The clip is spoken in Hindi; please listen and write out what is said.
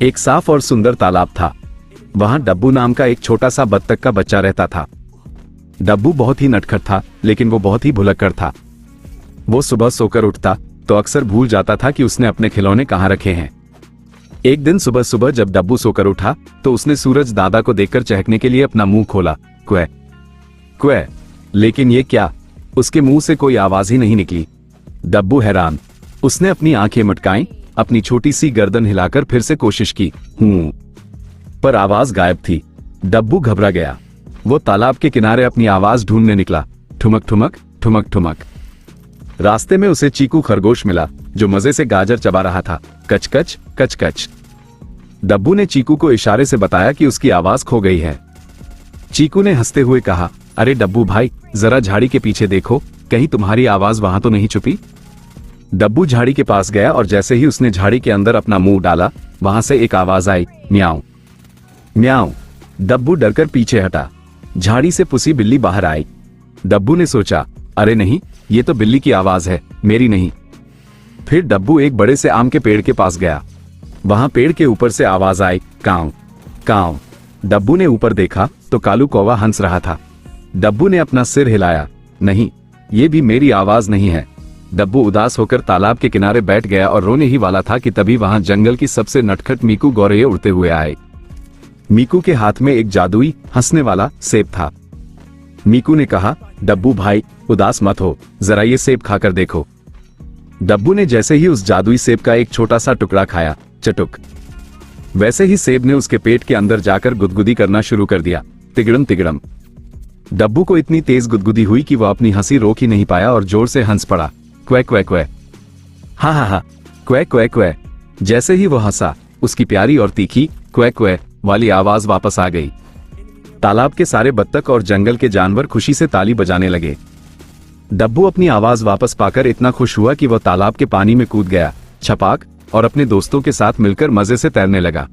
एक साफ और सुंदर तालाब था। वहां डब्बू नाम का एक छोटा सा बत्तख का बच्चा रहता था। डब्बू बहुत ही नटखट था, लेकिन वो बहुत ही भुलक्कड़ था। वो सुबह सोकर उठता तो अक्सर भूल जाता था कि उसने अपने खिलौने कहाँ रखे हैं। एक दिन सुबह सुबह जब डब्बू सोकर उठा तो उसने सूरज दादा को देखकर चहकने के लिए अपना मुंह खोला, क्वै क्वै। लेकिन ये क्या, उसके मुंह से कोई आवाज ही नहीं निकली। डब्बू हैरान। उसने अपनी आंखें मटकाई, अपनी छोटी सी गर्दन हिलाकर फिर से कोशिश की, पर आवाज गायब थी। डब्बू घबरा गया। वो तालाब के किनारे अपनी आवाज ढूंढने निकला। ठुमक ठुमक ठुमक ठुमक। रास्ते में उसे चीकू खरगोश मिला जो मजे से गाजर चबा रहा था। कच कच कच कच। डब्बू ने चीकू को इशारे से बताया कि उसकी आवाज खो गई है। चीकू ने हंसते हुए कहा, अरे डब्बू भाई, जरा झाड़ी के पीछे देखो, कहीं तुम्हारी आवाज वहां तो नहीं छुपी। डब्बू झाड़ी के पास गया और जैसे ही उसने झाड़ी के अंदर अपना मुंह डाला, वहां से एक आवाज आई, म्याऊं म्याऊं। डब्बू डरकर पीछे हटा। झाड़ी से पुसी बिल्ली बाहर आई। डब्बू ने सोचा, अरे नहीं, ये तो बिल्ली की आवाज है, मेरी नहीं। फिर डब्बू एक बड़े से आम के पेड़ के पास गया। वहां पेड़ के ऊपर से आवाज आई, काऊ काऊ। डब्बू ने ऊपर देखा तो कालू कौवा हंस रहा था। डब्बू ने अपना सिर हिलाया, नहीं, ये भी मेरी आवाज नहीं है। डब्बू उदास होकर तालाब के किनारे बैठ गया और रोने ही वाला था कि तभी वहां जंगल की सबसे नटखट मीकू गौरैया उड़ते हुए आए। मीकू के हाथ में एक जादुई हंसने वाला सेब था। मीकू ने कहा, डब्बू भाई, उदास मत हो, जरा ये सेब खाकर देखो। डब्बू ने जैसे ही उस जादुई सेब का एक छोटा सा टुकड़ा खाया, चटुक, वैसे ही सेब ने उसके पेट के अंदर जाकर गुदगुदी करना शुरू कर दिया, तिगड़म तिगड़म। डब्बू को इतनी तेज गुदगुदी हुई कि वह अपनी हंसी रोक ही नहीं पाया और जोर से हंस पड़ा, क्वै क्वै क्वै, हा हा हा, क्वै क्वै क्वै। जैसे ही वह हंसा, उसकी प्यारी और तीखी क्वै क्वै वाली आवाज वापस आ गई। तालाब के सारे बत्तख और जंगल के जानवर खुशी से ताली बजाने लगे। डब्बू अपनी आवाज वापस पाकर इतना खुश हुआ कि वह तालाब के पानी में कूद गया, छपाक, और अपने दोस्तों के साथ मिलकर मजे से तैरने लगा।